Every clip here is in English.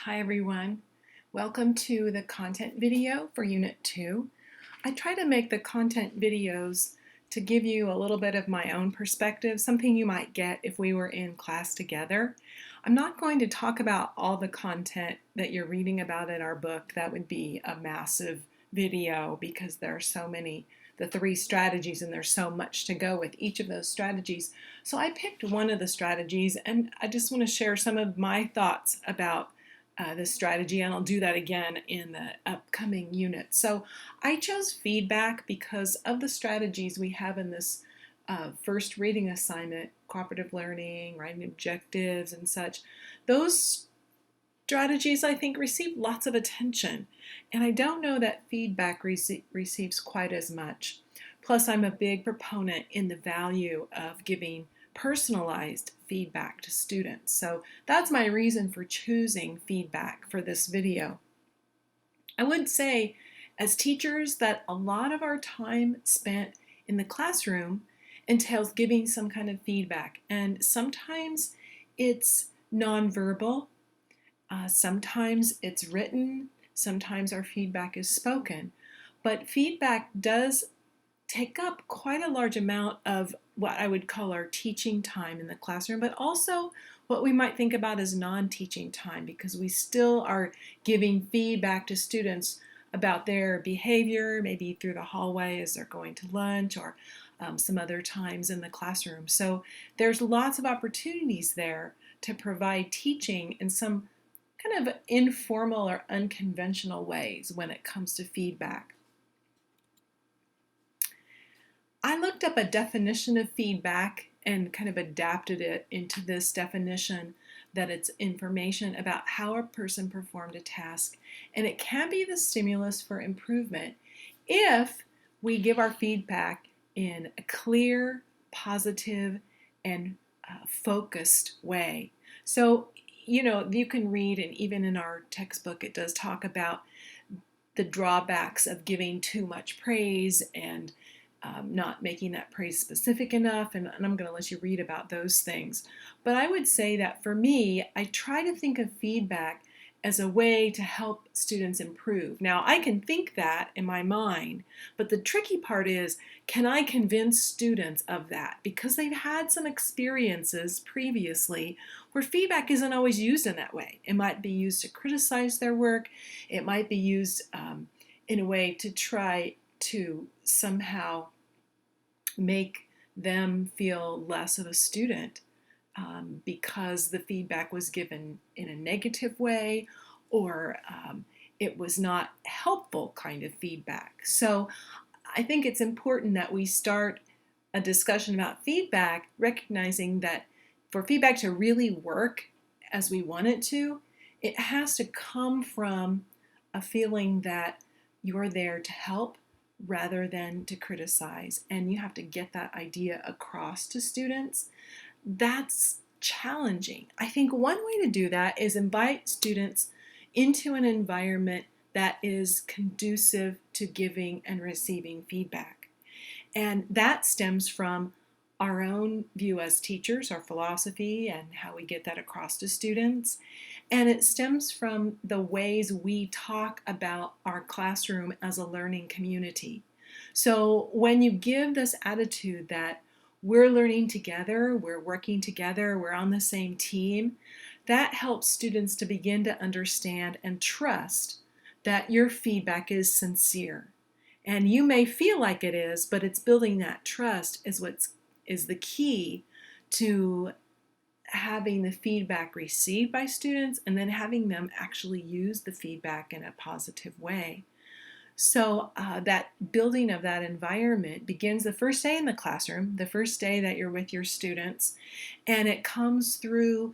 Hi everyone. Welcome to the content video for Unit 2. I try to make the content videos to give you a little bit of my own perspective, something you might get if we were in class together. I'm not going to talk about all the content that you're reading about in our book. That would be a massive video because there are so many, the 3 strategies, and there's so much to go with each of those strategies. So I picked one of the strategies and I just want to share some of my thoughts about this strategy, and I'll do that again in the upcoming unit. So I chose feedback because of the strategies we have in this first reading assignment, cooperative learning, writing objectives and such. Those strategies I think receive lots of attention, and I don't know that feedback receives quite as much. Plus, I'm a big proponent in the value of giving personalized feedback to students. So that's my reason for choosing feedback for this video. I would say as teachers that a lot of our time spent in the classroom entails giving some kind of feedback, and sometimes it's nonverbal, sometimes it's written, sometimes our feedback is spoken, but feedback does take up quite a large amount of what I would call our teaching time in the classroom, but also what we might think about as non-teaching time, because we still are giving feedback to students about their behavior, maybe through the hallway as they're going to lunch, or some other times in the classroom. So there's lots of opportunities there to provide teaching in some kind of informal or unconventional ways when it comes to feedback. I looked up a definition of feedback and kind of adapted it into this definition, that it's information about how a person performed a task, and it can be the stimulus for improvement if we give our feedback in a clear, positive, and focused way. So, you can read, and even in our textbook it does talk about the drawbacks of giving too much praise and not making that praise specific enough, and I'm going to let you read about those things. But I would say that for me, I try to think of feedback as a way to help students improve. Now, I can think that in my mind, but the tricky part is, can I convince students of that? Because they've had some experiences previously where feedback isn't always used in that way. It might be used to criticize their work. It might be used in a way to try to somehow make them feel less of a student because the feedback was given in a negative way, or it was not helpful kind of feedback. So I think it's important that we start a discussion about feedback, recognizing that for feedback to really work as we want it to, it has to come from a feeling that you're there to help rather than to criticize, and you have to get that idea across to students. That's challenging. I think one way to do that is invite students into an environment that is conducive to giving and receiving feedback. And that stems from our own view as teachers, our philosophy, and how we get that across to students. And it stems from the ways we talk about our classroom as a learning community. So when you give this attitude that we're learning together, we're working together, we're on the same team, that helps students to begin to understand and trust that your feedback is sincere. And you may feel like it is, but it's building that trust is the key to having the feedback received by students and then having them actually use the feedback in a positive way. So that building of that environment begins the first day in the classroom, the first day that you're with your students, and it comes through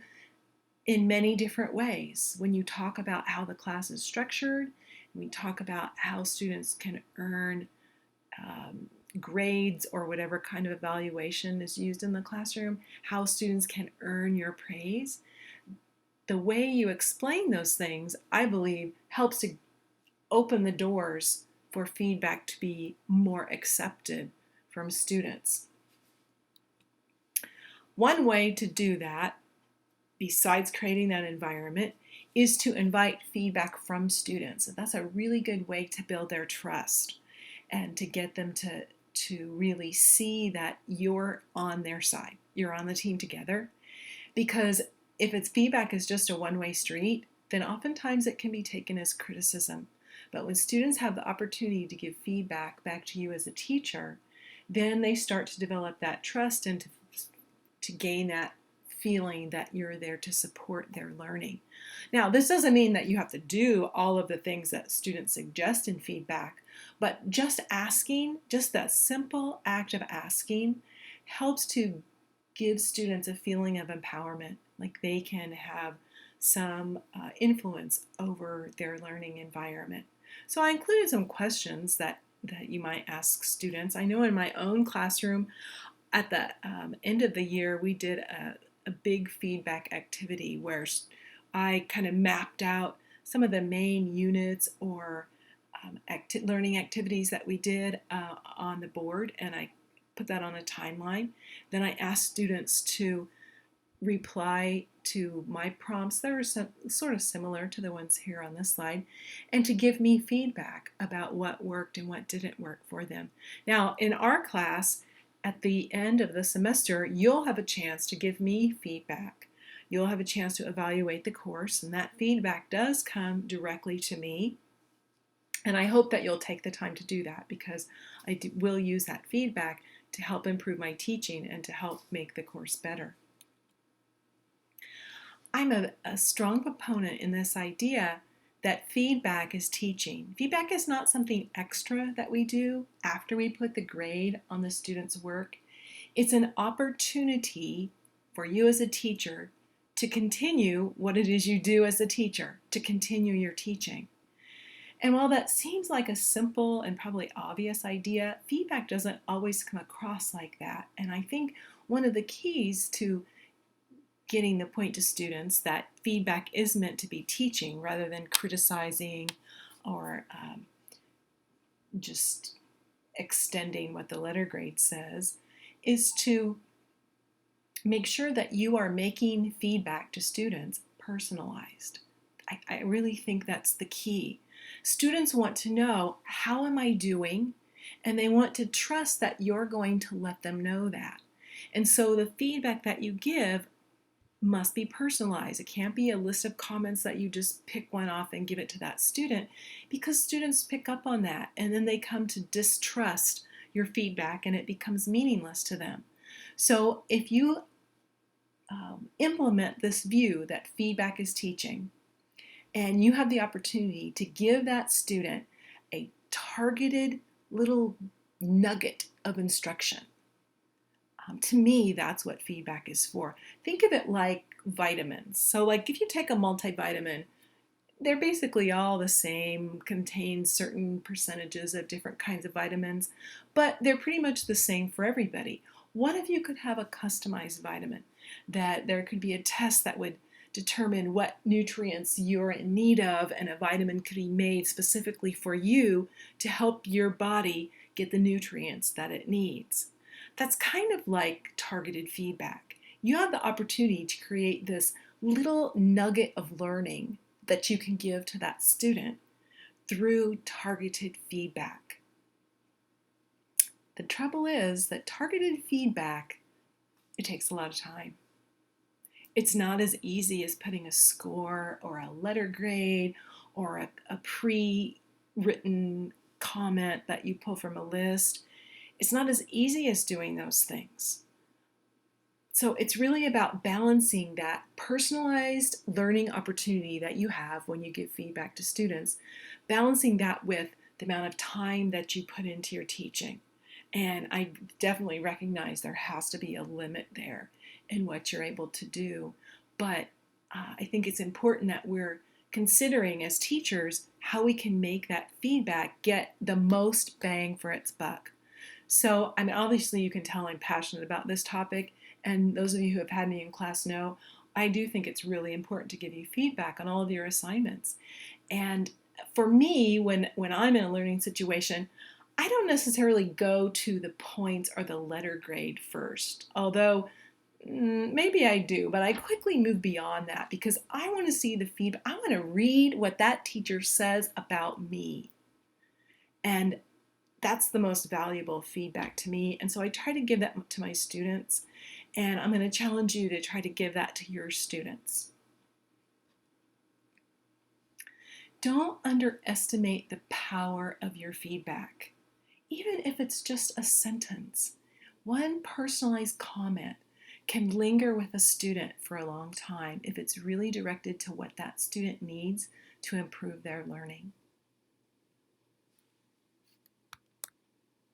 in many different ways. When you talk about how the class is structured, we talk about how students can earn grades or whatever kind of evaluation is used in the classroom, how students can earn your praise. The way you explain those things, I believe, helps to open the doors for feedback to be more accepted from students. One way to do that, besides creating that environment, is to invite feedback from students. That's a really good way to build their trust and to get them to really see that you're on their side. You're on the team together. Because if its feedback is just a one-way street, then oftentimes it can be taken as criticism. But when students have the opportunity to give feedback back to you as a teacher, then they start to develop that trust and to gain that feeling that you're there to support their learning. Now, this doesn't mean that you have to do all of the things that students suggest in feedback, but just asking, just that simple act of asking, helps to give students a feeling of empowerment, like they can have some influence over their learning environment. So I included some questions that you might ask students. I know in my own classroom, at the end of the year, we did a big feedback activity where I kind of mapped out some of the main units or learning activities that we did on the board, and I put that on a timeline. Then I asked students to reply to my prompts that are sort of similar to the ones here on this slide, and to give me feedback about what worked and what didn't work for them. Now, in our class, at the end of the semester, you'll have a chance to give me feedback. You'll have a chance to evaluate the course, and that feedback does come directly to me. And I hope that you'll take the time to do that, because I will use that feedback to help improve my teaching and to help make the course better. I'm a strong proponent in this idea that feedback is teaching. Feedback is not something extra that we do after we put the grade on the student's work. It's an opportunity for you as a teacher to continue what it is you do as a teacher, to continue your teaching. And while that seems like a simple and probably obvious idea, feedback doesn't always come across like that. And I think one of the keys to getting the point to students that feedback is meant to be teaching rather than criticizing or just extending what the letter grade says is to make sure that you are making feedback to students personalized. I really think that's the key. Students want to know, how am I doing? And they want to trust that you're going to let them know that. And so the feedback that you give must be personalized. It can't be a list of comments that you just pick one off and give it to that student, because students pick up on that and then they come to distrust your feedback and it becomes meaningless to them. So if you implement this view that feedback is teaching, and you have the opportunity to give that student a targeted little nugget of instruction, to me, that's what feedback is for. Think of it like vitamins. So like if you take a multivitamin, they're basically all the same, contain certain percentages of different kinds of vitamins, but they're pretty much the same for everybody. What if you could have a customized vitamin, that there could be a test that would determine what nutrients you're in need of, and a vitamin could be made specifically for you to help your body get the nutrients that it needs? That's kind of like targeted feedback. You have the opportunity to create this little nugget of learning that you can give to that student through targeted feedback. The trouble is that targeted feedback, it takes a lot of time. It's not as easy as putting a score or a letter grade or a pre-written comment that you pull from a list. It's not as easy as doing those things. So it's really about balancing that personalized learning opportunity that you have when you give feedback to students, balancing that with the amount of time that you put into your teaching. And I definitely recognize there has to be a limit there in what you're able to do. But I think it's important that we're considering as teachers how we can make that feedback get the most bang for its buck. So, I mean, obviously you can tell I'm passionate about this topic, and those of you who have had me in class know I do think it's really important to give you feedback on all of your assignments. And for me, when I'm in a learning situation, I don't necessarily go to the points or the letter grade first, although Maybe I do, but I quickly move beyond that because I want to see the feedback. I want to read what that teacher says about me. And that's the most valuable feedback to me. And so I try to give that to my students. And I'm going to challenge you to try to give that to your students. Don't underestimate the power of your feedback. Even if it's just a sentence, one personalized comment can linger with a student for a long time if it's really directed to what that student needs to improve their learning.